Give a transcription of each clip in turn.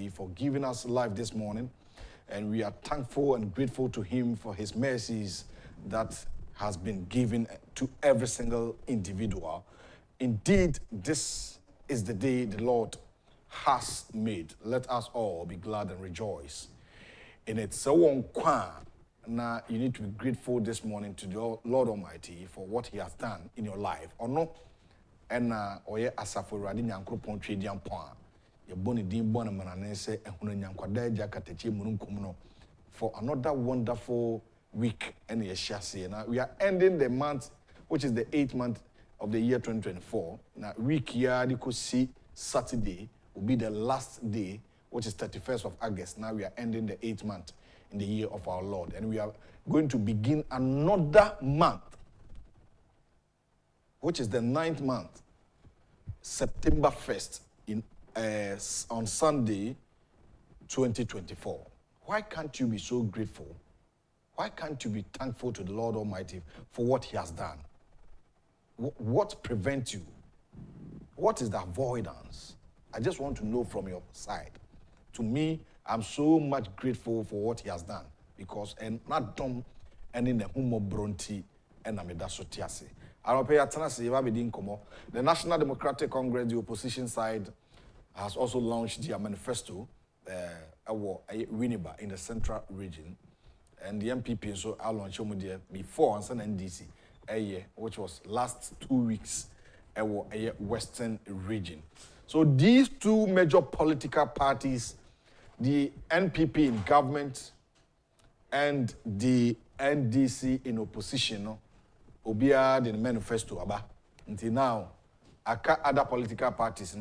Almighty for giving us life this morning. And we are thankful and grateful to him for his mercies that has been given to every single individual. Indeed, this is the day the Lord has made. Let us all be glad and rejoice in it. So now you need to be grateful this morning to the Lord Almighty for what he has done in your life. Or no? And oye asafo radi nyankropon twedian pon a ye boni din bona manane se ehunu nyankwada agya katachi mununkum no for another wonderful week and ye shase. Now we are ending the month, which is the 8th month of the year 2024. Now week here you could see Saturday will be the last day, which is 31st of August. Now we are ending the 8th month in the year of our Lord, and we are going to begin another month, which is the 9th month, September 1st, on Sunday, 2024. Why can't you be so grateful? Why can't you be thankful to the Lord Almighty for what he has done? What prevents you? What is the avoidance? I just want to know from your side. To me, I'm so much grateful for what he has done because and not dumb and in the humo bronti and amida sotiase. The National Democratic Congress, the opposition side, has also launched their manifesto, Winneba in the central region, and the MPP so I launched before on NDC, which was last 2 weeks, a western region. So these two major political parties, the NPP in government and the NDC in opposition, Obia the manifesto aba. Until now, other political parties.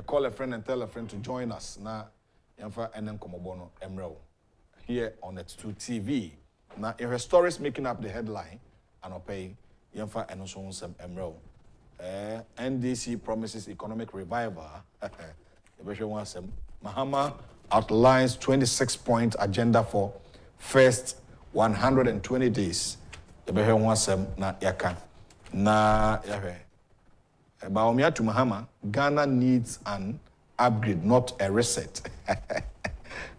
call a friend and tell a friend to join us. Now, Yamfa and then Komobono Emro here on X2 TV. Now, if a story is making up the headline, and I'll pay Yamfa and also some Emro. NDC promises economic revival. Mahama outlines 26-point agenda for first 120 days. Na yaka. Na yahe. Baomia to Mahama, Ghana needs an upgrade, not a reset.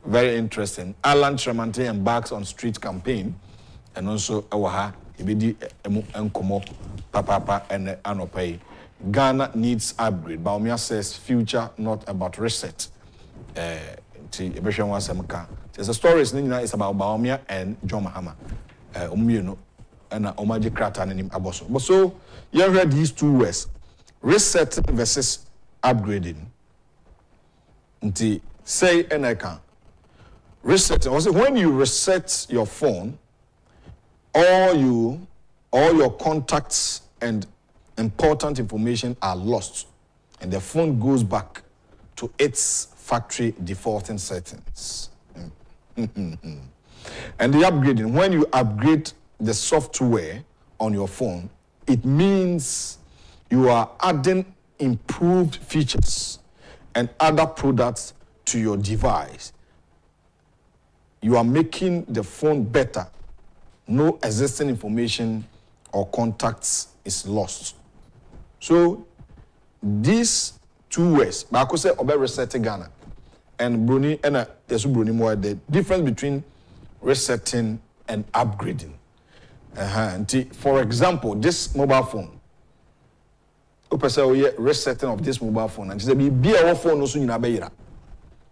Very interesting. Alan Tramante embarks on street campaign, and also Awaha, Ibidi Enkomo, Papa, and Anopai. Ghana needs upgrade. Baomia says future, not about reset. There's a story is about Baomia and John Mahama. And Omaji Krata and him Aboso. But so you have heard these two words. Resetting versus upgrading. Nti say eneka. Resetting. Also, when you reset your phone, all your contacts and important information are lost, and the phone goes back to its factory defaulting settings. And the upgrading, when you upgrade the software on your phone, it means you are adding improved features and other products to your device. You are making the phone better. No existing information or contacts is lost. So these two ways, Bako say obe reset Ghana and Bruni and Yesu Bruni more the difference between resetting and upgrading. For example, this mobile phone. Resetting of this mobile phone, and she said, "Be our phone also in Abeira."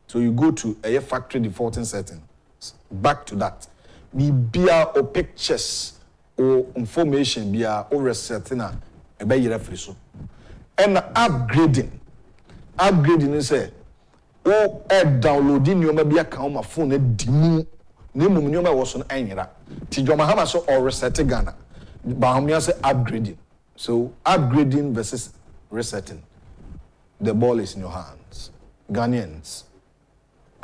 So you go to a factory defaulting settings. Back to that. Be our pictures or information be our resetting a Abeira free so. And upgrading is a downloading your maybe account my phone a dimu. Nemu nyoma was on Anyra. Tijoma Hama so or resetting Ghana. Bahamiya say upgrading. So upgrading versus resetting. The ball is in your hands. Ghanaians.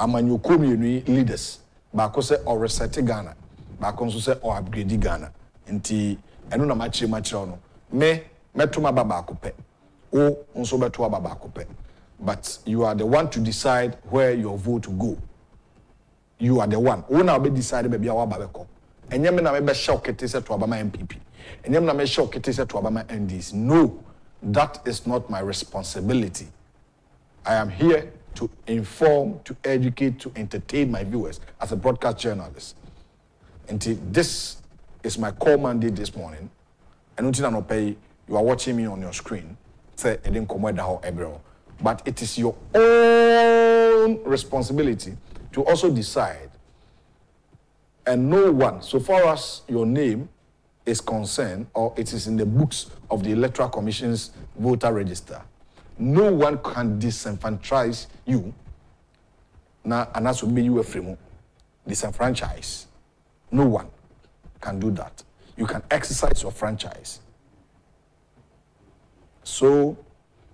Amanyo community leaders. Bako say or resetting Ghana. Bako so say or upgrading Ghana. Inti enu na machi no. Metuma baba akupe. O unso betua baba akupe. But you are the one to decide where your vote will go. You are the one. Who now be decided baby awa babeko. Enye me na me be shock it to Obama MPP. Enye me na me shock it to Obama NDs. No, that is not my responsibility. I am here to inform, to educate, to entertain my viewers as a broadcast journalist. And this is my core mandate this morning. And until I no pay, you are watching me on your screen. Say it didn't come with but it is your own responsibility to also decide. And no one, so far as your name is concerned, or it is in the books of the Electoral Commission's voter register, no one can disenfranchise you. Now, and that's what you a free disenfranchise. No one can do that. You can exercise your franchise. So,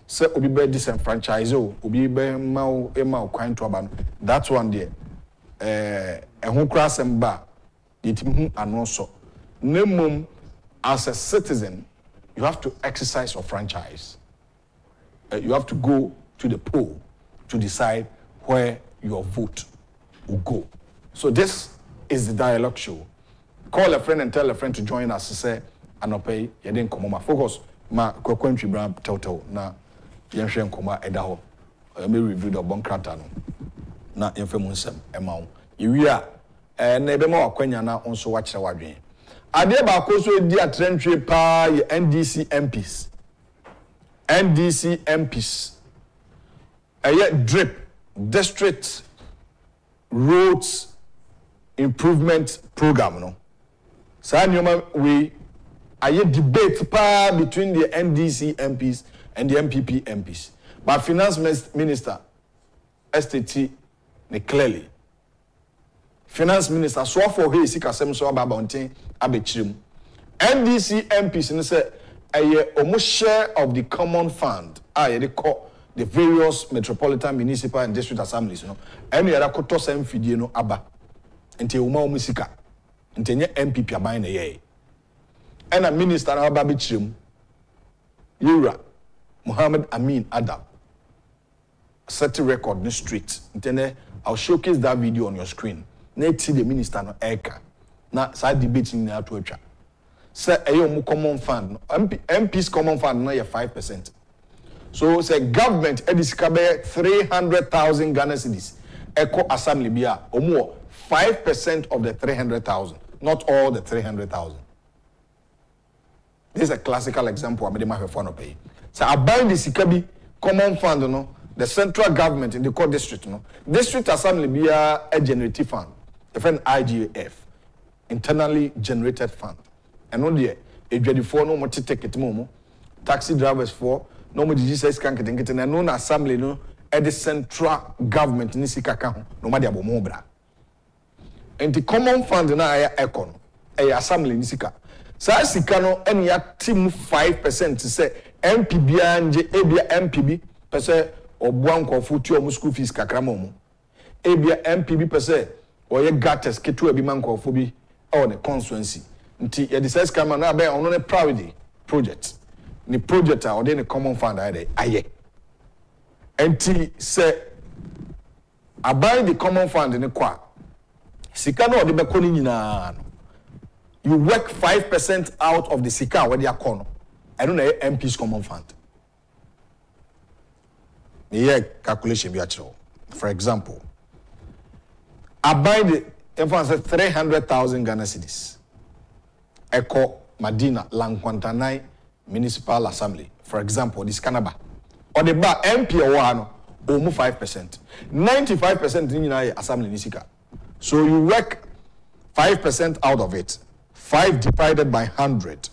say obi be disenfranchise obi be ma kwan to aba. That's one there. Ehun kra semba yetimu anoso. Nemum as a citizen, you have to exercise your franchise. You have to go to the poll to decide where your vote will go. So this is the dialogue show. Call a friend and tell a friend to join us. Say, "Anope, you didn't come on focus. Ma Kwaku Brand Toto na yɛnhwɛ nkɔmɔ ɛda hɔ me review the bonkrata no na yɛmfa mu nsɛm ɛma wo yewia na ɛbɛma wakwanya na nso wakyerɛ wadwen adeɛ baako so edi atrentwe pa yɛ NDC MPs ɛyɛ drip district roads improvement program no saa nneɛma we aye debate pa between the NDC MPs and the MPP MPs. But Finance Minister STT clearly. Finance Minister so for he sika sem so aba bonten abechirim. NDC MPs say a almost share of the common fund. Ye de call the various metropolitan, municipal, and district assemblies, and you are koto sem fidie no aba. Nti uma musika. Nti nye MPP aban na ye. And a minister na aba bichim. Yura Muhammad Amin Adam. Set a record in the street. Nti I'll showcase that video on your screen. Let's see the minister no eka. Na side debating na to echa. Say ayo mu common fund. MP's common fund na 5%. So say government edisikabe 300,000 Ghana cedis. Echo assembly bia omo 5% of the 300,000, not all the 300,000. This is a classical example. I made my phone pay. So I buy the sikabi common fund, the central government in the core district, district assembly be a generative fund, the friend IGF, internally generated fund. And on the age for no more take it momo, taxi drivers for no more Jesus can't get it, and no assembly no at the central government in Nisika, no matter mobra. And the common fund na aya econ, a assembly Nisika. So Sikano and ya team 5% to say MPB and Abia MPB per se or Blanco Futu or school fees Kakramomo. Abia MPB per se or ye gatters Ketu Abimanco Phobi or the constituency. Until ye decides come on a priority project. The project or then a common fund aye. Until say I buy the common fund in the qua. Sikano or the Bakoni na. You work 5% out of the Sika where they are corner. I don't know MP's common fund. The calculation be actual. For example, I buy the influence 300,000 Ghana cedis. Echo Madina Langkwantanai Municipal Assembly. For example, this Canaba. Or the bar MP or one almost 5%. 95% in the assembly Nisika. So you work 5% out of it. 5 divided by 100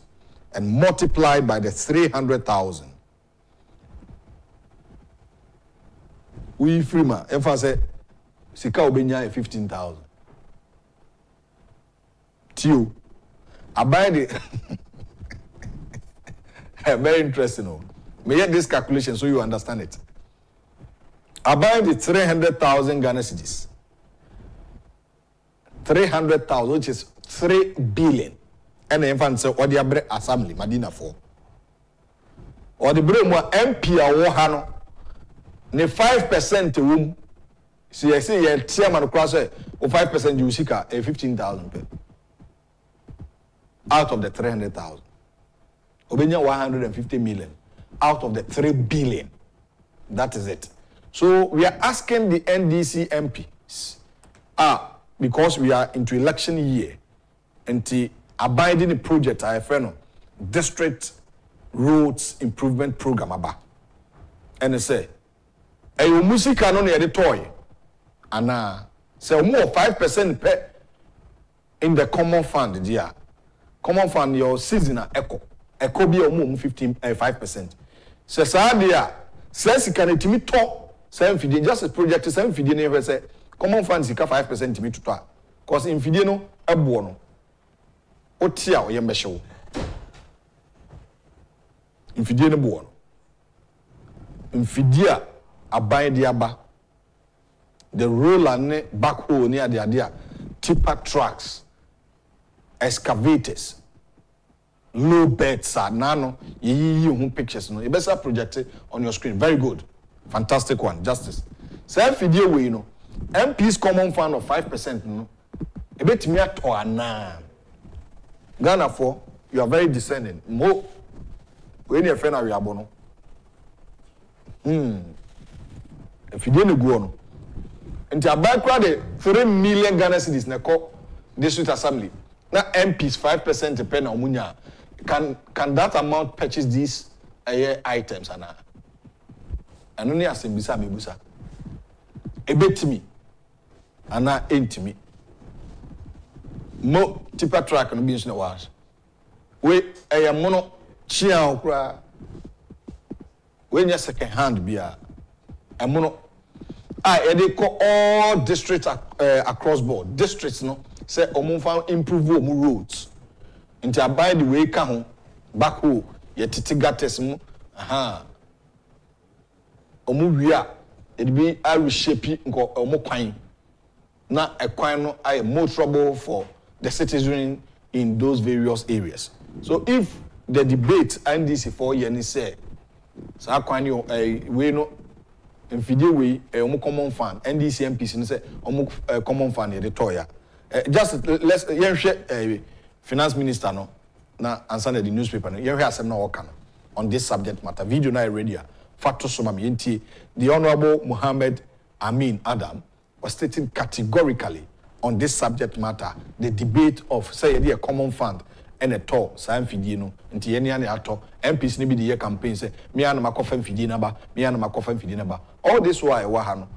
and multiplied by the 300,000. We Freema, if I say, Sika Obenya 15,000. Tio, I buy the very interesting. May get this calculation so you understand it. I buy the 300,000 Ghana cedis. 300,000, which is 3 billion. And the infant say, or the abre assembly, Madina 4. Or the brain more MP or Hano. Ne 5% room. See, I say, yeah, chairman class, or 5% you seek a 15,000 out of the 300,000. Obenya 150 million out of the 3 billion. That is it. So we are asking the NDC MPs, because we are into election year, and the abiding the project I have district roads improvement program aba. And they say, "Hey, you music no near the toy, and say more 5% per in the common fund, dear. Common fund your season echo be more 5%. So dear, says you can me talk 750 just a project 750 never say common funds 5% to me to talk. Cause in Fidino a buono. Otia or yambesho. In Fidino buono. In Fidia abide diaba. The roller ne backhoe near the idea. Tipper trucks, excavators, low beds are nano. You pictures no. You better project it on your screen. Very good. Fantastic one. Justice. Say Fidia we MP's common fund of 5% no. A bit me at or na. Ghana for you are very descending. Mo when your friend are abono. If you didn't go on. And to buy the 3 million Ghana cedis na call district assembly. Now MP's 5% depend on munya. Can that amount purchase these items and only as in bisa mebusa. A bit me. And ain't me. Mo tipper track and beans no wash. We a mono chia okra. When your second hand be a mono. They call all districts across board. Districts no say omunfa improve roads. Into by the way can back ho ye titigates mu Omuwia, it be I reshape nko omokwan. Na ekwan no I more trouble for the citizen in those various areas. So if the debate NDC 4 years say, so we know in video we common fund NDC MPs say common fund the toya. Just let's finance minister no na answer the newspaper no hear asem na work on this subject matter video na radio factor so mam yenti the Honorable Muhammad Amin Adam was stating categorically on this subject matter the debate of say a common fund and a toll Sam Fidino nti ye ne ato MPs ni bi the campaign say me and my coffin Fidina ba me and my coffin Fidina ba all this why wa ha no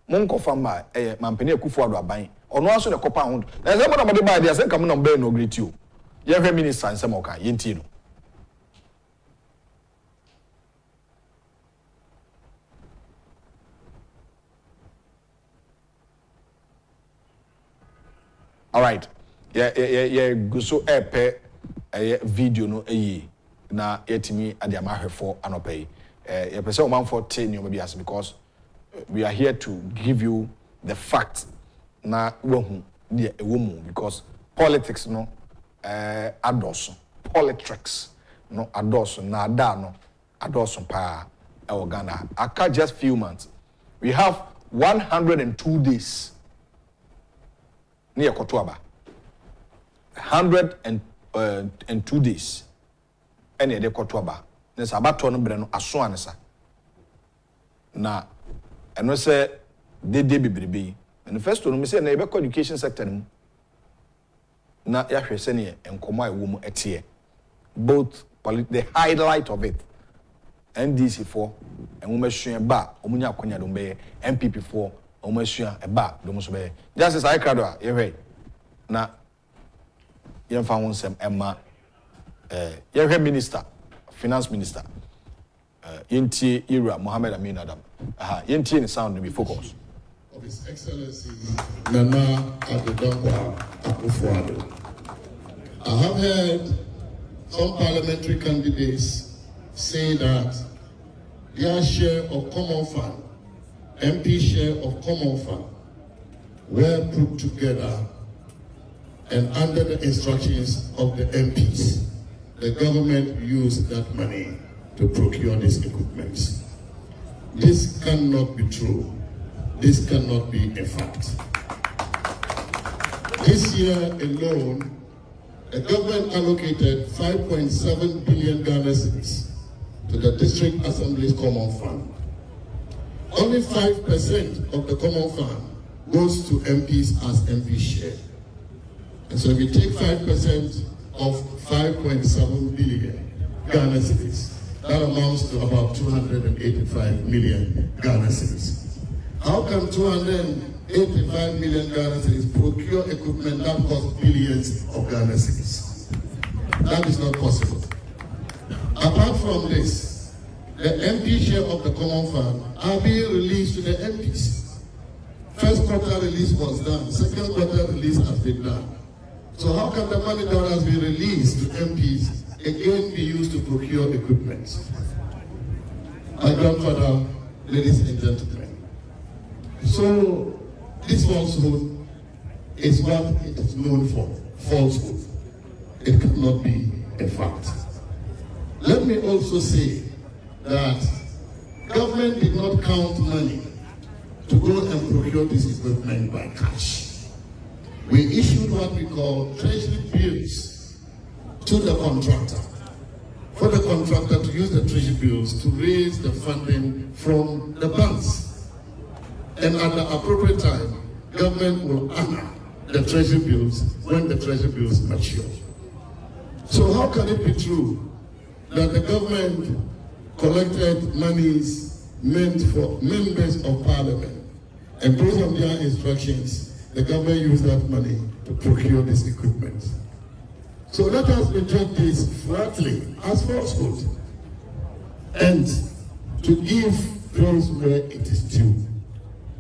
mon coffin ma mampeni akufo-addo aban ono aso de kopa ho na say mo na de ba dia say kam no be no greet you ye hwe minister nsem o kan yenti no. All right. Yeah, go so epe video no na yetimi adiama hwefo anopai. Yeah, person o man for 10 you maybe as because we are here to give you the facts na wehu dia ewomu because politics no adoso politics no adoso na ada no adoso pa e Ghana. Aka just few months we have 102 days near Kotuaba. 102 days. Any de Kotuaba. Nes abato no bre no aso anesa. Na eno se de bibribi. Manifesto no me se na ebe education sector no. Na ya hwese ne enkomo a ewo mu etie. Both the highlight of it. NDC 4 enwomahua ba omunya akonya do be MPP 4 omahua eba do so be just as I crowd a ye na ye fa won sem emma ye minister finance minister yenti Ira Mohammed Amin Adam yenti ni sound be focus of His Excellency Nana Akufo-addo. I have heard some parliamentary candidates say that their share of common fund, MP share of common fund, were put together and under the instructions of the MPs, the government used that money to procure these equipments. This cannot be true. This cannot be a fact. This year alone, the government allocated 5.7 billion Ghana cedis to the District Assembly's Common Fund. Only 5% of the Common Fund goes to MPs as MP share. And so if you take 5% of 5.7 billion Ghana cedis, that amounts to about 285 million Ghana cedis. How can 285 million Ghana cedis procure equipment that costs billions of Ghana cedis? That is not possible. Apart from this, the MP share of the Common Fund are being released to the MPs. First quarter release was done, second quarter release has been done. So how can the money that has been released to MPs again be used to procure equipment? My grandfather, ladies and gentlemen. So this falsehood is what it is known for, falsehood. It cannot be a fact. Let me also say that government did not count money to go and procure this equipment by cash. We issued what we call treasury bills to the contractor, for the contractor to use the treasury bills to raise the funding from the banks. And at the appropriate time, government will honor the treasury bills when the treasury bills mature. So how can it be true that the government collected monies meant for members of parliament, and based on their instructions, the government used that money to procure this equipment? So let us reject this flatly as falsehood and to give praise where it is due.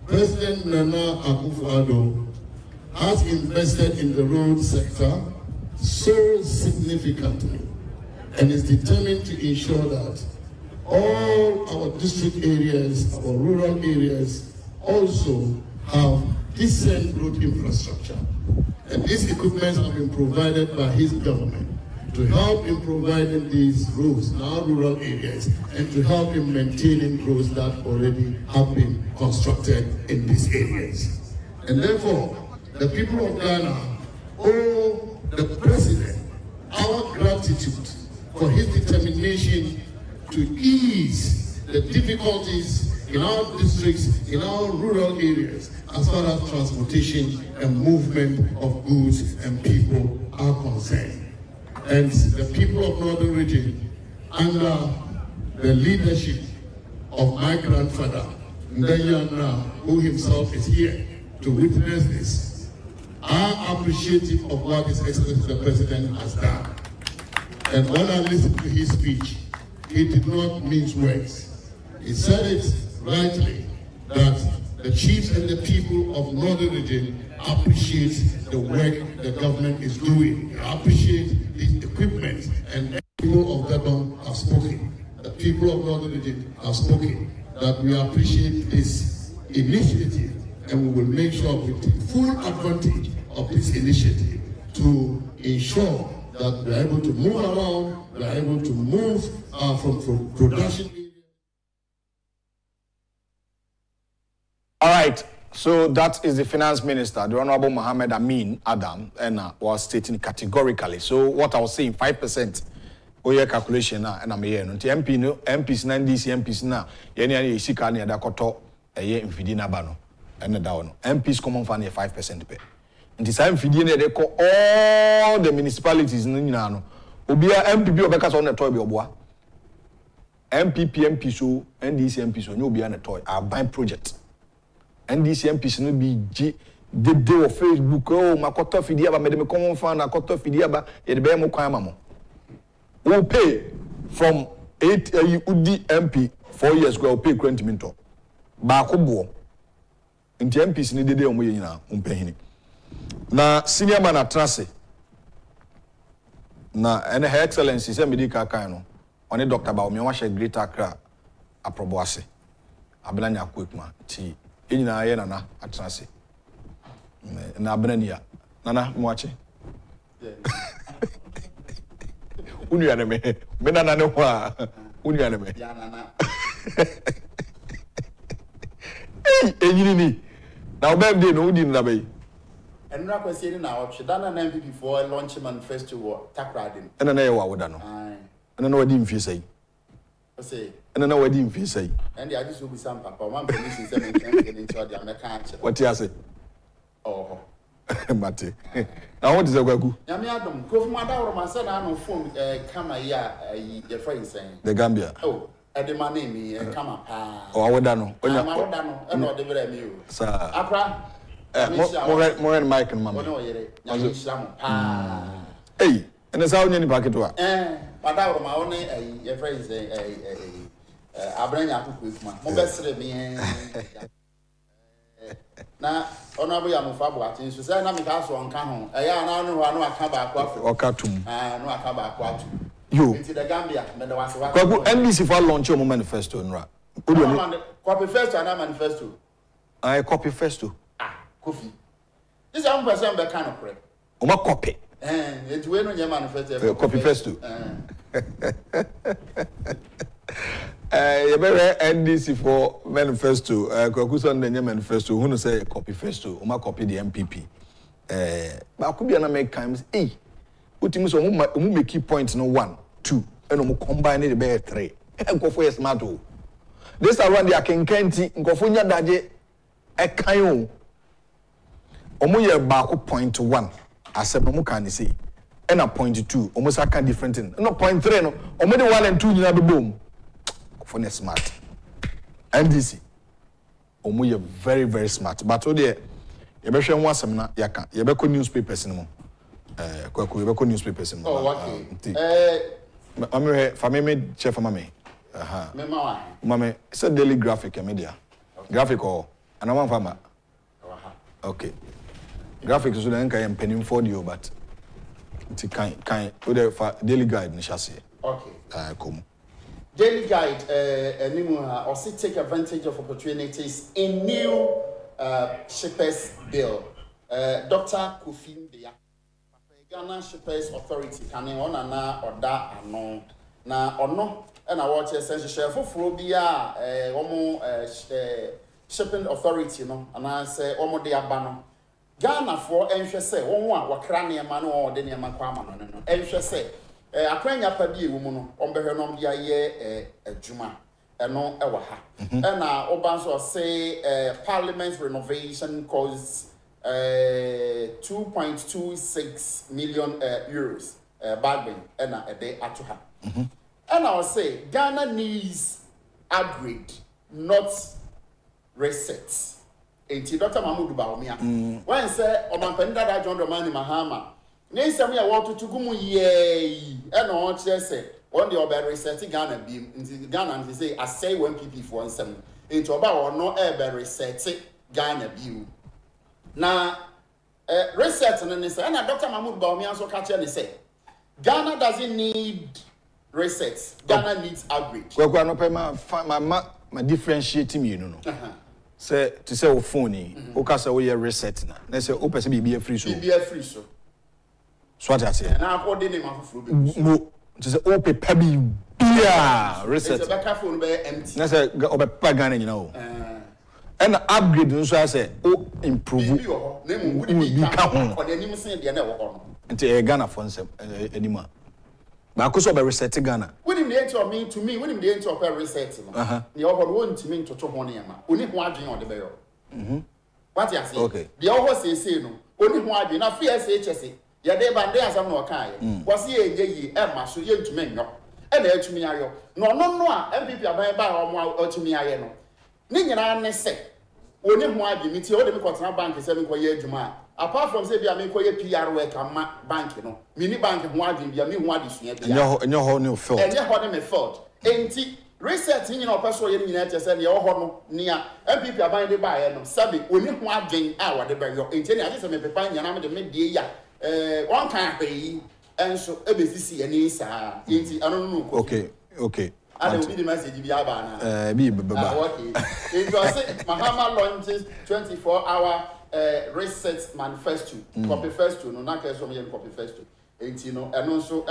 President Nana Akufo-addo has invested in the road sector so significantly and is determined to ensure that all our district areas, our rural areas also have decent road infrastructure. And these equipments have been provided by his government to help in providing these roads in our rural areas and to help in maintaining roads that already have been constructed in these areas. And therefore, the people of Ghana owe the president our gratitude for his determination to ease the difficulties in our districts, in our rural areas, as far as transportation and movement of goods and people are concerned. And the people of Northern Region, under the leadership of my grandfather, Ndayana, who himself is here to witness this, are appreciative of what His Excellency the President has done. And when I listened to his speech, he did not mince words. He said it rightly, that the chiefs and the people of Northern Region appreciate the work the government is doing. They appreciate the equipment, and the people of Gabon have spoken. The people of Northern Region have spoken that we appreciate this initiative, and we will make sure we take full advantage of this initiative to ensure that we are able to move around, we are able to move from production. All right, so that is the finance minister, the Honorable Mohammed Amin Adam, and was stating categorically. So what I was saying, 5%, oye calculation na, and I'm here. Until MP no, MPs na NDC MPs na, yeni yishika ni adakoto, ye infidi na bano, and down. MPs common fund 5% pay. Until some infidi ne they call all the municipalities ni na Obia MPP obeka so na toy be obwa. MPP MP so NDC MP so nyo obia na toy. Our buying project. NDC MPs no be the day of Facebook, oh, makoto fidiaba, me common fan, makoto fidiaba, it be mo kwama mo. We'll pay from 8 UD MP 4 years ago, we'll pay 20 minutes. Bakubo. In the MPs ni day on way na umpehini. Na senior man atrase. Na ene Her Excellency se medical kaino. One Dr. Baomi wa she Greater Accra aproboase. Abela nya kwekuma ti Inina ye nana atrase. Na abenania. Nana mwache. Unu ya neme. Mena nane wa. Unu ya neme. Ya nana. Ni. Na obemde no udi na bay. Enra kwesi ni na option. Dana na MVP for launch manifesto Takradin. Ena na ye wa woda no. Ena na wadi mfi sai. Say. Ena na wadi mfi sai. And I just will be some papa. One permission 7 into the American. What you say? Oh. Mate. Now what is a Kwaku? Yami Adam, go from my daughter, my son, I know phone, come a year, your friend saying. The Gambia. Oh, at the money, me, come up. Oh, I would know. I don't know, and not the very you. Sir. Apra, more than Mike and Mamma. Hey, and it's how many packet were. But I my only your friend say, I bring up with my best me. Na honorable Yamufabu atin so say na me ka so nka ho e ya na no anu aka ba akwa o katum no aka ba akwa tu yo into the Gambia me da wase wa Kwaku NBC for launch your manifesto nra copy first and manifesto I copy first too Kofi this am person be kind of correct o ma copy it we no your manifesto copy first too NDC for manifesto, Kwaku son the manifesto, who say copy first, Uma copy the MPP. But could be an make times Utimus who make key points no 1, 2, and combine it be 3. And go for a smart. This around the Kencity, Gofunya Daje, a Kayo. Omoya Baku point 1, as a Momukan say, and a point 2, almost a kind different thing. No point 3, no, or maybe 1 and 2 in the boom. For ne smart. NDC. Omo ye very, very smart. But ode you be hwe wasem na yaka. You be ko newspapers no. Kwaku you be ko newspapers no. Oh, okay. Mame fa me chef mame. Aha. Me ma wa. Mame, it's a daily graphic media. Okay. Graphic or anama fama. Okay. Graphics so den kan penim for you but it kan ode fa daily guide ni shase. Okay. Come. Daily Guide, also take advantage of opportunities in new shippers bill. Dr. Kufin Bia, Ghana Shippers Authority, can on na or da anon na or no, and I watch essential share for Frobia, shipping authority, no, and I say, Omo de Abano. Ghana for say, one wakrania mano or denia maquaman, and say. Akwanya padi woman on behenom dia ye juma no ewaha na obanso say parliament renovation costs 2.26 million euros bargain na a day atoha and I will say Ghana needs upgrade not reset. Enti Dr. Mahmoud Bawumia when say omanpenda da John Dramani Mahama Nisa me want to go ye and on say on the other reset Ghana beam in Ghana and say I say 1 PP for 7 into about or no ever reset Ghana beam. Now reset and then say and Dr. Mahmoud Bawumia so catch and say Ghana doesn't need reset. Ghana needs upgrade. Well, no pay my differentiating you know. Say to say o phone o say we reset na. Na say o person be free so. Be free so. So what I say? And I call the name of no, just say open pebi bia reset. It's a back phone be empty. Na say open pagana you know. And upgrade nso I say o improve. Name would be come on the name say dey na wo no. Nti Ghana for nsem anima. Ba ko so be reset Ghana. When him dey to me to me when him dey to open reset no. The oho no ntimi ntoto ho ne ma. Oni ho adwen on the be yo. What you say? Okay. The oho say no. Oni ho adwen na FSHS Yade bande asam no kai was ye ye Emma so ye ntumi nyo e na atumi ayo no a MPP aban ba o atumi aye no ni nyina ne se oni ho agi mi ti o de me kwatena bank se me koye adwuma apart from say bia me koye PR work ama bank no mini bank ho agi bia me ho adi sua bia enyo ho ne fault enyo ho ne me fault enti research nyina opeso ye nyina che se ne ho no nia MPP aban de ba ye no sabe oni ho adwen a wode ba yo enti ne ade se me pepa nyana me de me die ya one kind pay and so ABC and Isa. I don't know. Okay. I don't need the message. Be okay. It was Mahama launches 24-hour research manifesto. Copy first to no, not case from copy first to. And also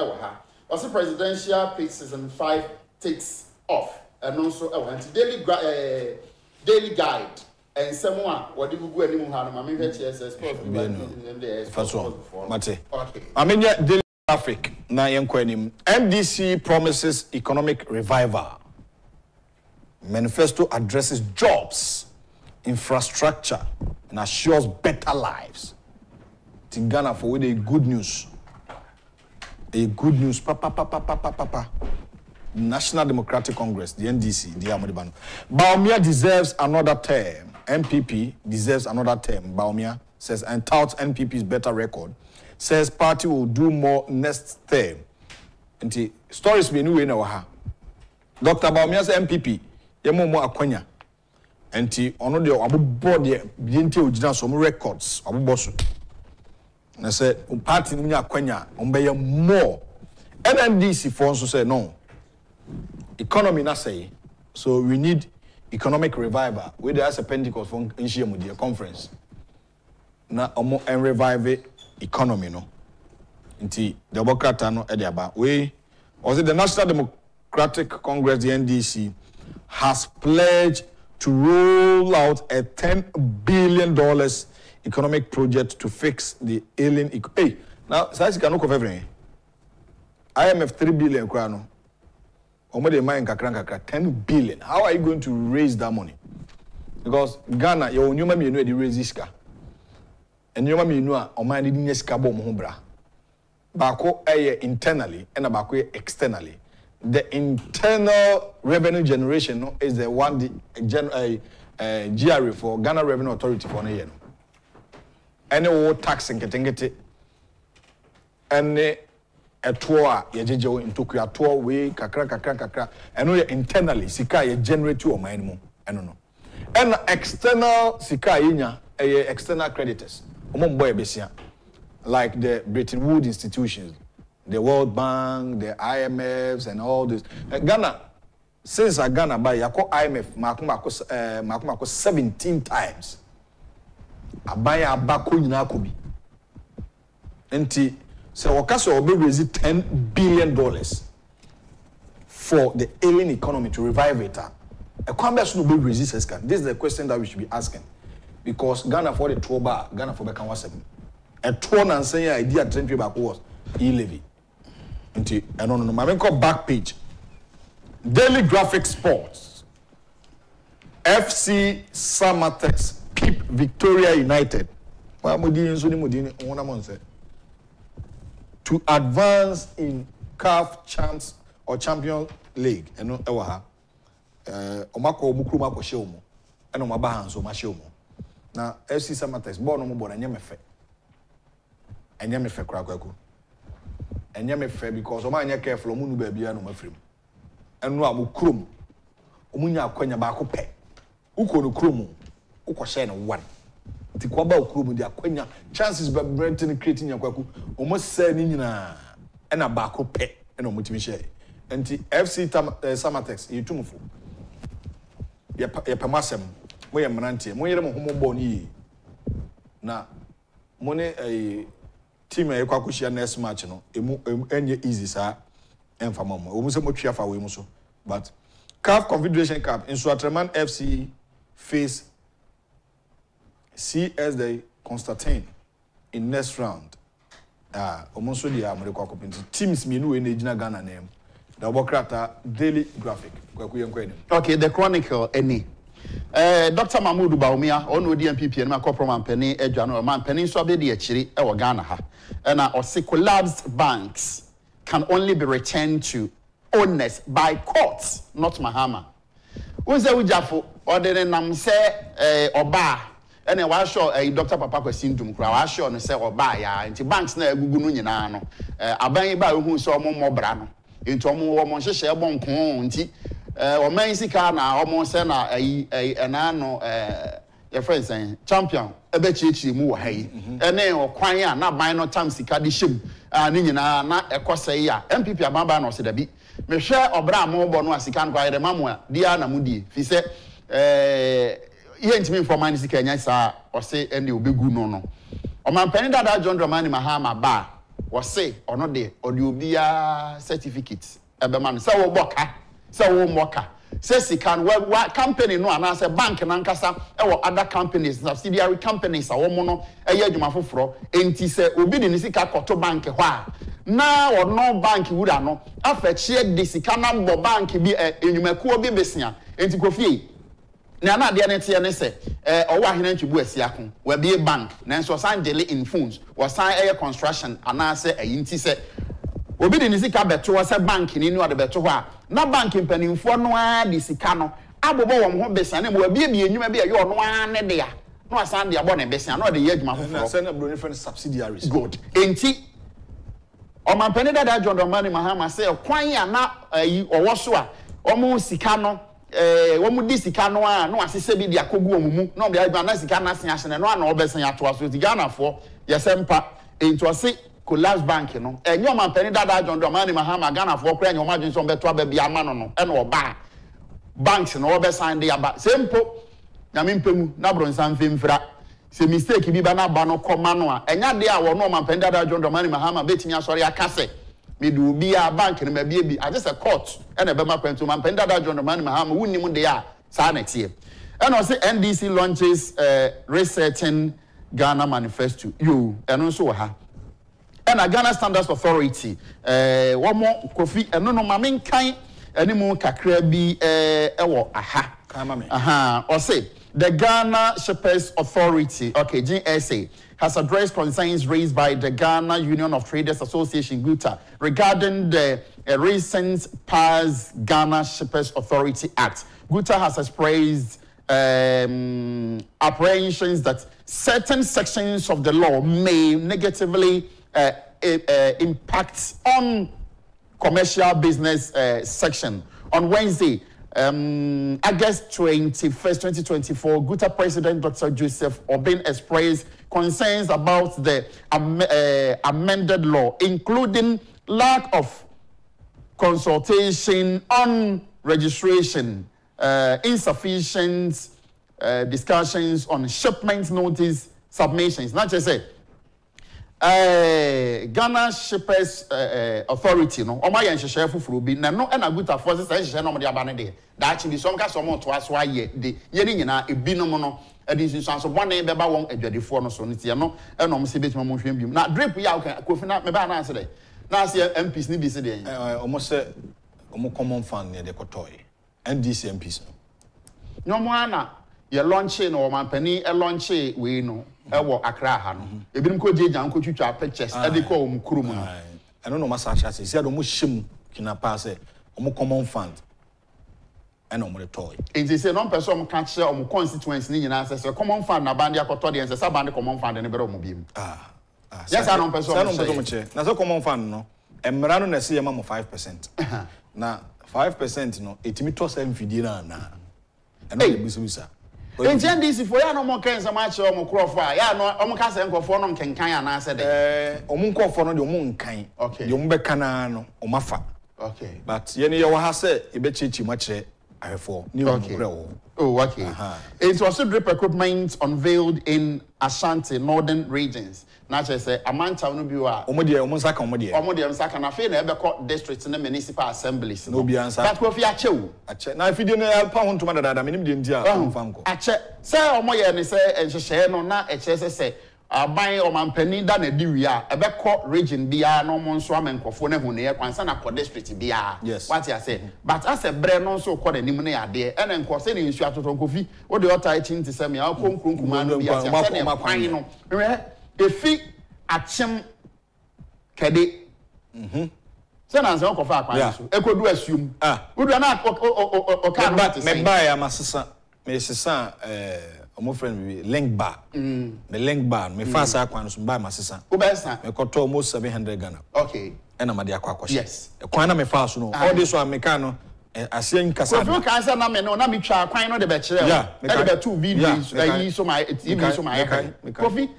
also presidential pick season 5 takes off. And also daily guide. And someone, what do you go anymore? I mean, Mate. I mean, daily traffic. Na NDC promises economic revival. Manifesto addresses jobs, infrastructure, and assures better lives. Tingana for with a good news. Papa. National Democratic Congress, the NDC, the Amadibano. Bawumia deserves another term. MPP deserves another term. Bawumia says, and touts NPP's better record. Says party will do more next term. And the stories be new in our Dr. Bawumia's MPP, yemo mo akwanya. And the ono de abu board the BNT original some records. Abu bosu. And I said, party ni akwanya, umbeye more. NDC for also say no. Economy na say. So we need economic revival. We there as a Pentecost from Nshia conference. Na omo and revive economy no. Inti Democrat no ediaba. We was it the National Democratic Congress, the NDC, has pledged to roll out a $10 billion economic project to fix the ailing hey, now size can look of everything. IMF 3 billion kwano. Omode mind kakra 10 billion. How are you going to raise that money? Because Ghana, your nyuma mi enu e di raise iska. And nyuma mi enu a omani di nyeska bo mo bra. Bako eye internally and bako externally. The internal revenue generation no, is the one the GRA for Ghana Revenue Authority for no. Any tax and getting any a tour yejeje into a tour way kakra and we internally sika ye generate to o man mu eno no and external sika yinya external creditors omombo ebesia like the Bretton Woods institutions, the World Bank, the IMFs and all this. Ghana since I Ghana by yako IMF mako 17 times. Abaya abako nyina akobi. Enti se wakaso obe raise $10 billion for the ailing economy to revive it. This is the question that we should be asking. Because Ghana for the trouble, Ghana for Bekan was a tour and saying idea trend back was e-levy. I don't know. My call back page. Daily Graphic Sports. FC Samatex keep Victoria United to advance in CAF Champs or Champions League. Omako Mukruma Koshomo, and Omabahan, so Mashomo. Now, FC Samatex, born on board, and Yamefe. And Yamefe Kwaku. And Yamefe because Omania careful, Munu baby, and Omafrim. And Ramu Krum, Omunya Konya Bakope, Uko no Krumu, Uko Shen one. The Kwaba Krumu, the Akwenya, chances by Brenton creating Yakwaku, almost saying Nina, and a Bakope, and Omutimche. And the FC Samatex, you tumufu. Ya pamasem mo ye mrantie mo yere mo homo boni na mo ne team e Kwaku hia next match no enye easy sa enfama mo o se mo twa fa we mo so but CAF Confederation Cup in Suatreman FC face CS Constantine in next round o mo so dia mo de Kwaku teams me no we na gina Ghana name the Bokrata Daily Graphic. Okay, the Chronicle, any. Dr. Mahmoud Baumia, on with the MPP and my corporate penny, Edjano, man, penny so be the Chiri, or Ghana. And our collapsed banks can only be returned to owners by courts, not Mahama. Who's the Ujafo, or the Namse, or Bar, and I was sure Dr. Papa syndrome, I was sure and say, or buy, and the banks never Gugununano, a bang by who saw more brano. Into almost a share bon conti, or Mexica now almost an anno, your friend saying, champion, a betchi move hay, and then or quaya, not by no time Sicadi shim, and Nina, not a Cossaya, MPP Ababa said a bit. Michelle or Bram more bonus, he can't quite remember, Diana Moody. He said, he ain't me for mine, Sicanya, or say, and you'll be good no. Or my penny that John Dramani Mahama bar. Was say or not there, or you be a certificate. Eberman, so worker, so worker. Says he can what company no and as a bank and ankasa or other companies, subsidiary companies, a woman, a yajuma for and he said, Obidi Nisika Koto Bank. Now or no bank would I know. After shared this, Canada bank be a Numaku be Bessia, and to coffee. Nana the NTNS, or what he named to Boasiako, will be a bank, Nanso sign daily in funds, or sign air construction, and I say a inti said, Obi the Nisika beto was a bank in Inua the Betoa, no banking penny for no Nisicano, Abo home Bessan, and will be you may be your one there. No, I signed the abonne Bessan, not the Yajma, send up different subsidiaries. Good. Ain't he? Or my penny that I joined the money Mahama say, Quanya not or Wasua, almost Sicano. One this canoa, no, as I said, the Akogu, no, the Ibanasi and one or best and to us with the Ghana for yes, Empa into a sick collapse bank, you know. And your man penny that I don't money Mahama Ghana for playing your margins on better be a man and or bar banks and all best sign the about simple. Yamimpemu, Nabron San Fimfra. Say mistake, be banana bano comanoa. And yet there were no man penny that I don't money Mahama betting ya sorry, I casse. Me do be a bank and maybe I just a court and a Bema Pentu man Pendada John Man Mahama wouldn't they are next year. And also NDC launches researching Ghana manifesto. You and also ha. And a Ghana Standards Authority. One more coffee and no mamin kind anymore kakrebi aha. Aha. Or say the Ghana Shepherds Authority, okay, GSA, has addressed concerns raised by the Ghana Union of Traders Association, GUTA, regarding the recent passed Ghana Shepherds Authority Act. GUTA has expressed apprehensions that certain sections of the law may negatively impact on commercial business section. On Wednesday, August 21st, 2024, GUTA President Dr. Joseph Obin expressed concerns about the amended law, including lack of consultation on registration, insufficient discussions on shipment notice submissions. Not just say Ghana Shippers Authority, no, or my share for be no, and a good forces, I share no the abandoned. That actually some cast someone to us why ye the yenina a binomono. Edition so one name beba won adwade for no so ntia no e no mse betima mo hwem bium na drip ya Kofi na me ba na ase dey na ase MPs ni bi se dey almost say omo common fund ne de kotoy NDC MPs no mo ana ye launch no o man pani e launch we no e wo Accra ha no ebinim ko jeja nko twitwa pictures e de ko o mkurum no eno no masa cha se do mo hyem kina pa se omo common fund and on the toy. It is a non person catch share on constituents in the common fund, na band yakotori and the band common fund and a better mobile. Yes, I don't person. Now, so common fund, no, and Marano na see a mum of 5%. Now, 5%, no, it me toss and fidina na. And no, Bissisa. In this, for no more can so much or more crop fire, no, Omocas and Cofonum can and I said, Omunco for no moon kind. Okay, Yumbe Canano, or Mafa. Okay, but Yenny Wahase, Ibechi much. Okay. Oh, okay. It was a drip equipment unveiled in Ashanti, northern regions. Not just a Amanta Nubua, Omodia, Sakana, Ebeko districts in the municipal assemblies. No be answer. That will be a chew. Now, if you didn't have pound to Madame, I mean, India, I check. Say, Omoya, and say, and share no, not a say. Buying or man penny than a dear, a back region be a no mon swam and cofone who near Quansana for district be a. Yes, what I said. But as a brand also called a nimone there, and then Quasini in Shato Coffee, what the other teaching to send me out, command be a pine. A fee at Chem Caddy. Send us Uncle Far. I could do assume. Would you not or can't buy a master, Mrs. My friend link bar. Me link bar. Me fast aquans buy my sister. Ubesa. Me got almost 700 Ghana. Okay. And I'm a Agyapong. Yes. Quana me fast no. All this one mecano. I see in Casa. If you can't say na me no, na me try quite no the bachelor. Yeah. Me got 2 videos. So my TV so my coffee.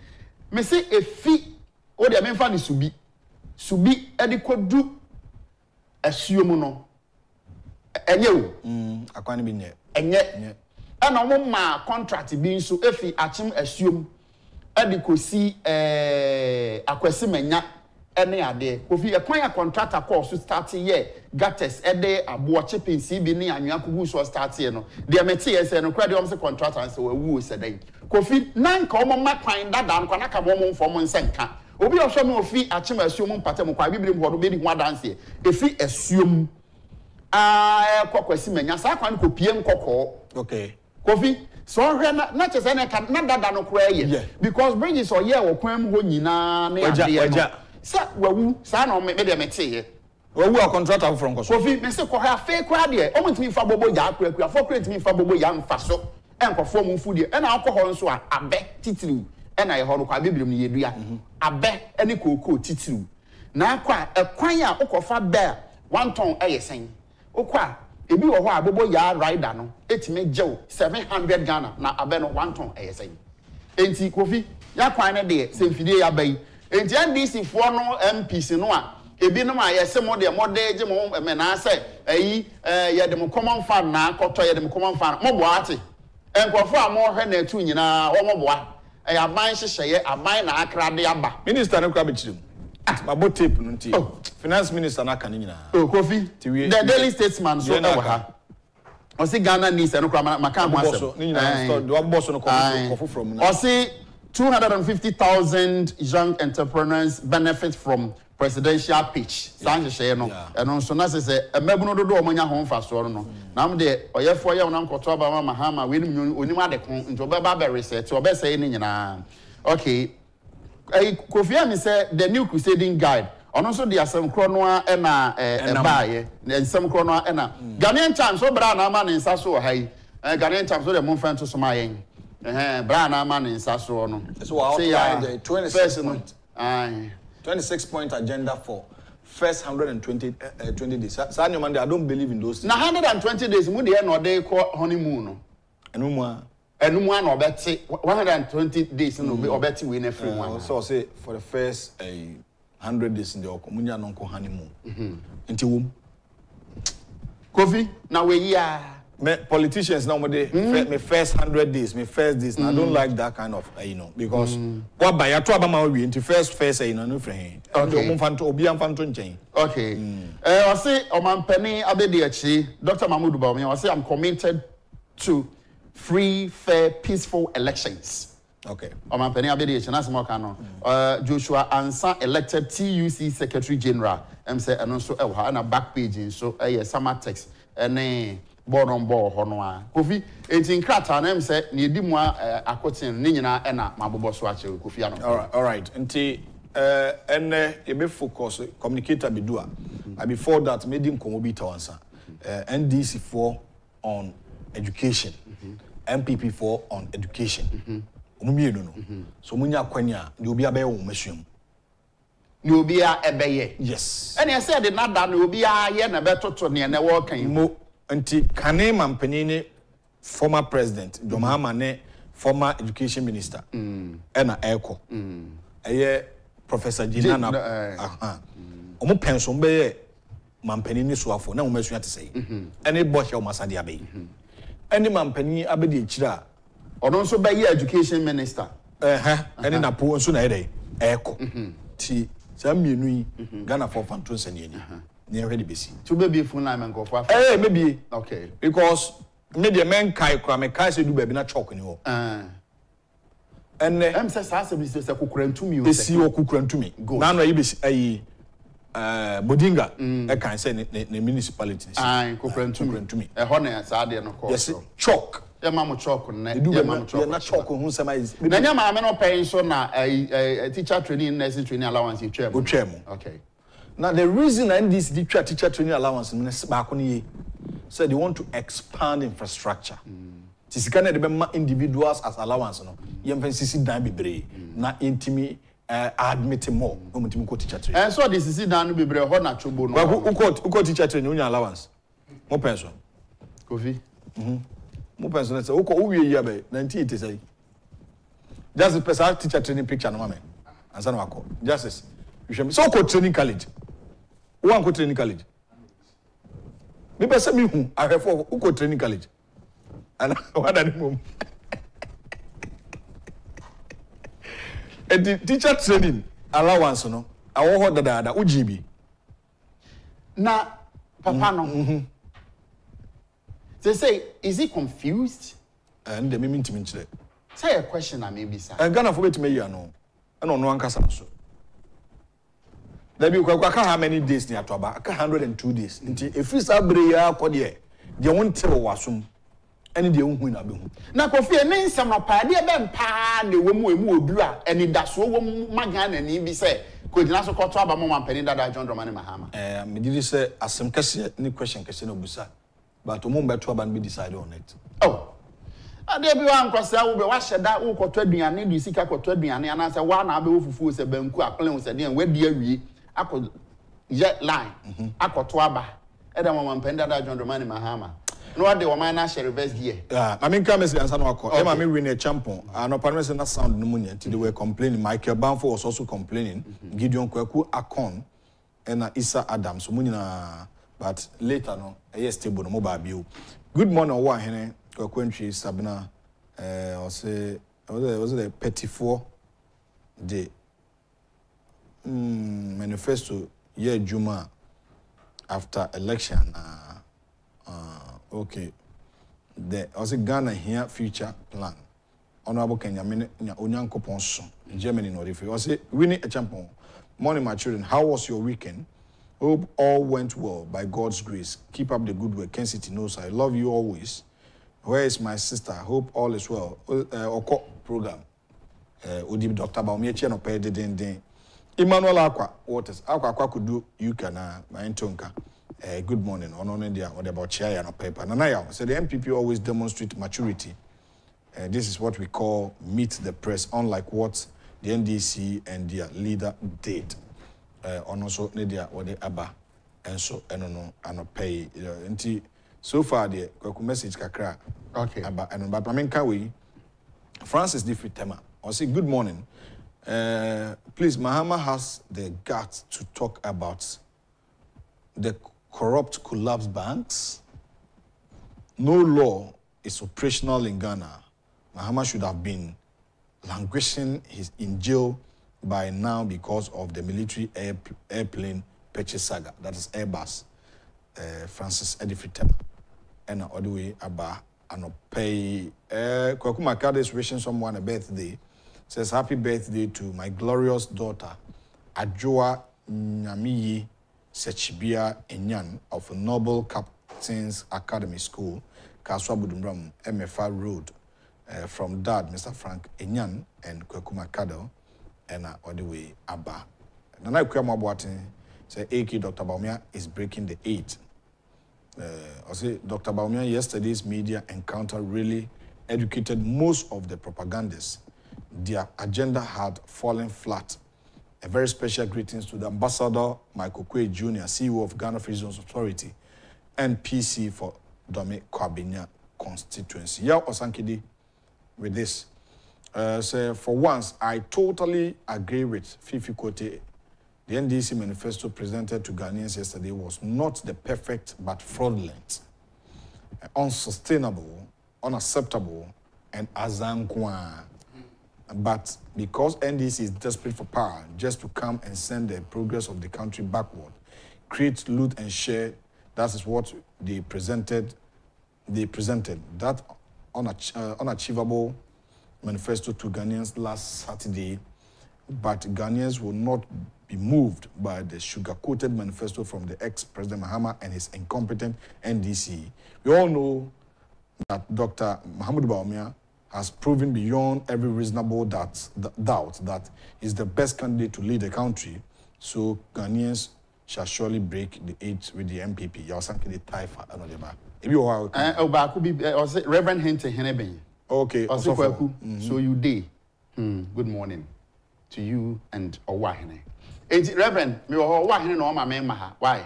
Me say a fee. Oh, the main fan is subi. Subi. Edi ko do. Assume no. Enye o. Akwani bi nye. Enye. And on my contract being so if he assume adequacy aquasimenya any ade kofi a contractor course to start here gates ede abo chipping cb ni anwakugu so start here no de meti say no credit om say contractor and say we say dey kofi nan ka omo makwan dada nko na ka mo form nsenka obi o hwe me ofi achim assume mpatem kwa bibiri ho do be di ho dance efi assume kwasimenya sa kwan ko piem kokko okay Kofi, so not just any can not that no cry because bridges or yeah or quam ho nyina na sa wawu sa na me de mete wawu a contractor from Kofi me se ko ha fake kwa de o mutimi fa bobo ya akura for create me fa bobo ya mfa so enkofo mu fu de na akọ nso a abe titiru na ye ho no kwa biblim ne yedua abe ene koko titiru na akwa ekwan a ukofa be 1 ton ayesen okwa ebi wo ho abobo ya rider no etime jew 700 Ghana na abe no 1 ton ayesen enti Kofi ya kwan ne de semfidie ya bai enti NDC fo no MPs no a ebi no ma yese mo de je mo me na se ayi ye de mo common fund na akoto ye de mo common fund mo bo ate enkofo a mo hwe na atu nyina wo mo bo a aban hyehye aban na akra de aba minister no kra be chirim my tape no nti finance minister na kan nyina Kofi the Daily Statesman so e wa ha o si Ghana needs no kra maka ho asem ni nyina do boss no ko from o si 250,000 young entrepreneurs benefit from presidential pitch sanche share no eno so na se emebuno dodo o manya ho mfa so no na am de oyefo ye na nkoto aba mahama we ni onim adekon nto be ba be research o be say ni nyina okay Kofi am say the new crusading guide ono so de asem kro no a na baaye ensem kro no a na Ghanaian Times so bra na ma ne nsa so hai Ghanaian Times so de mon fan to so ma yen bra na ma ne nsa so no so the 26-point agenda for first 120 days. So I don't believe in those things. Now 120 days, we dey no dey call honeymoon. Enumwa no beti 120 days no be obeti we na free one. So say for the first 100 days in the okomunya no honeymoon. Nti wom. Kofi, now we are. Politicians now, me first 100 days, me first this. I don't like that kind of, because what by a trouble my way into first, no friend. Okay. Okay. I say, Oman Penny Abediachi, Dr. Mahmoud Baumi, I say I'm committed to free, fair, peaceful elections. Okay. Oman Penny Abediachi, that's more canon. Joshua Ansa elected TUC Secretary General. Say, and also, and a back page, so a summer text, and board on board, Honoa. Kofi, 18 crata, and say, near Dimwa, Akotin, Nina, and Mabobo Swatch, Kofiano. All right. And you be focus, communicator be doer. Before that, made him come be to answer. NDC4 on education, MPP 4 on education. So, Munya Quenya, you'll be a bear machine. You'll be a beye. Yes. And I said, not that you'll be a yen a better to near the working. Mo until Kane Mampenini, former president, Domhamane, former education minister, and a echo. Professor Jinana. Omo pension be Mampenini Swafo, no mention to say. Any bosh or Masadia Bay. Any Mampeni Abedi Chira. Or also by your education minister. And in a poor soon a day. Echo. T. Some you Ghana for Fantos and Yeni. Near ready busy. To be full and go for. Maybe. Okay. Because maybe a man kai crame kai say do baby not choking you. And I'm says a cooker to me. They see your cooker to me. Go. Now you be a Bodinga. I can say the municipalities. I cooker to me. A honor, Sadia, no course. Yes, chalk. Your mamma chalk on that. Do not chalk on whom some is. Then your mamma no paying so now a teacher training, nursing training allowance in chairman. Okay. Now the reason I this teacher training allowance in Bakoni said they want to expand infrastructure. This kind of individuals as allowance, no. Yemfensisi dan bebre na intimi admit more. No mutimi ko teacher training. And so this is dan bebre ho na chobo no. Uko teacher training unya allowance. Mo pension. Kofi. Mo pension say uko uwie year be 1980 say. Just the person teacher training picture no mama. Ansa na wako. Justice. You should so uko training college. One ko training college. Me person me hu I have for uko training college. And what are the mum? And the teacher training allowance, no. I want that UGB. Na, Papa no. They say, is he confused? And they mean to me today. Say a question, I maybe sir. I'm gonna forget me, you know. I don't know one case also. There be how many days near to about 102 days. If it's a breya, they won't tell wasum. Any day who na be hu na Kofi ene nsam no pa de be mpa na wemu obura eni daso wom magana ni bi se ko gina so kwoto aba mo mampani dada John Dramani Mahama me did say asem kase ni question kase no busa but mo mbeto aba be decide on it. Oh ade bi wa nkwasa wo be wa hyeda wo kwoto aduane du sika kwoto aduane ana se wa na be wo fufu se banku akole wo se de we di awie akọ jet line akwoto aba e da mo mampani dada John Dramani Mahama. No, what they were my national reverse gear. I mean, come and answer no call. I mean, win a champion. No, parents not sound pneumonia. They were complaining. Michael Banfo was also complaining. Gideon Kwaku Akon and Issa Adams. But later, no, yes, stable no mobile bill. Good morning, what hene Kwaku Sabina. Was it a petty 4 day manifesto year Juma after election. Okay. The also Ghana here future plan. Honorable Kenya Onyanko Ponson, Germany no refi. Also winning a champion. Morning, my children. How was your weekend? Hope all went well by God's grace. Keep up the good work. Kencity knows I love you always. Where is my sister? Hope all is well. Oko program. Odi Dr. Baumiechi no pay den. Emmanuel Aqua Waters. Aqua could do you can my intonka. Good morning. On India, what about chair and paper? Nanaya. So the MPP always demonstrate maturity. This is what we call meet the press, unlike what the NDC and their leader did. On also Nidia or the Abba, and so and pay. So far the message kakra. Okay. Abba and but I mean can we? Francis different tema. I say good morning. Please, Mahama has the guts to talk about the corrupt collapsed banks. no law is operational in Ghana, Mahama should have been languishing in jail by now because of the military airplane purchase saga. That is Airbus. Francis Edifritema. And all the way about and pay. Kwaku Makada is wishing someone a birthday. Says happy birthday to my glorious daughter, Adjoa Nyamiyi Sechibia Enyan of Noble Captains Academy School, Kaswa Budumram, MFR Road. From Dad, Mr. Frank Enyan and Kwaku Makada, and all the way Abba. Nana Kwama Boatin say AK Dr. Baumia is breaking the 8. I say Dr. Baumia yesterday's media encounter really educated most of the propagandists. Their agenda had fallen flat. A very special greetings to the Ambassador Michael Kwe Jr., CEO of Ghana Free Zones Authority, and PC for Dome Kwabenya constituency. Yeah, Osankidi. With this, so for once, I totally agree with Fifi Kote. The NDC manifesto presented to Ghanaians yesterday was not the perfect but fraudulent, unsustainable, unacceptable, and azankwa. But because NDC is desperate for power, just to come and send the progress of the country backward, create, loot, and share, that is what they presented. That unachievable manifesto to Ghanaians last Saturday, but Ghanaians will not be moved by the sugar-coated manifesto from the ex-President Mahama and his incompetent NDC. We all know that Dr. Mahamudu Bawumia has proven beyond every reasonable doubt that he's the best candidate to lead the country, so Ghanaians shall surely break the 8 with the MPP. Yawasanke Taifa Anodeba. Reverend Hente Heneben. Okay. Kwaku. So you day. Good morning to you and Owahene. Reverend, me Owahene no ma maha. Why?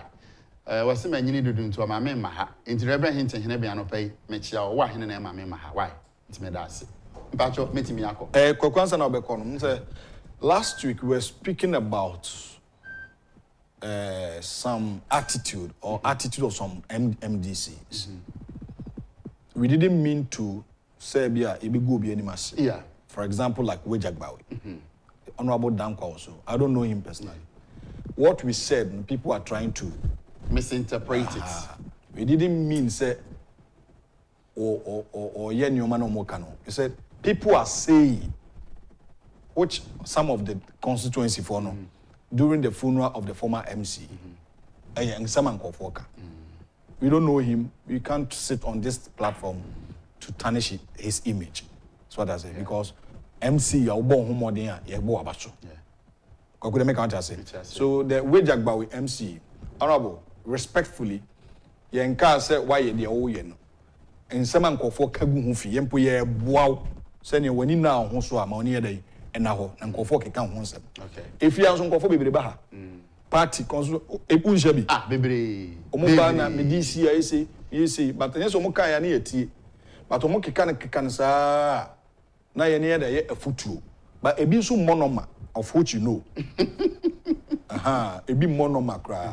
Was me nyini dudu to ma maha. Reverend Hente Heneben anopay mechia Owahene na ma maha. Why? It's me dasi. Mpacho metimi yako. Kwaku ansa na obekono. Last week we were speaking about some attitude attitude of some MDCs. We didn't mean to say yeah. For example, like Wejagbawi, Honorable Dankwa also. I don't know him personally. What we said, people are trying to misinterpret it. We didn't mean say or we said people are saying, which some of the constituency for no. During the funeral of the former MC, we don't know him. We can't sit on this platform to tarnish his image. That's what I say. Because MC, so the way Jagba with MC, honorable, respectfully, Yanka said why they are yen. And some uncle for Kagu Hufi, Yempo, wow, sending when you now, Honsua, Maunia Day. And now, and go for count once. Okay. If you are some for baby baha, party consul, a punjabi. Ah, baby. Omobana, Medici, I say, you see, but there's Omoka and tea. But Omoki can say, Naya a foot, but a bisu monoma of which you know. Aha, a bit monoma cry.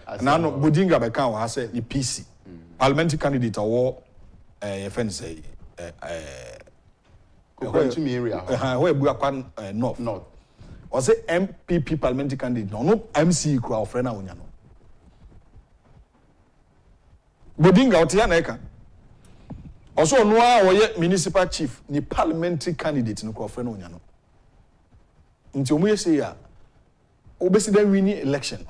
And I know Budinga by count has said the PC. Parliamentary candidate or a fence. To me area. Where we are north. Was it MPP parliamentary candidate? No, MC crowd friend na unyano. Bodinga otianeka. Also no a municipal chief ni parliamentary candidate no crowd friend na unyano. Nti omuye say ya obesi den win election.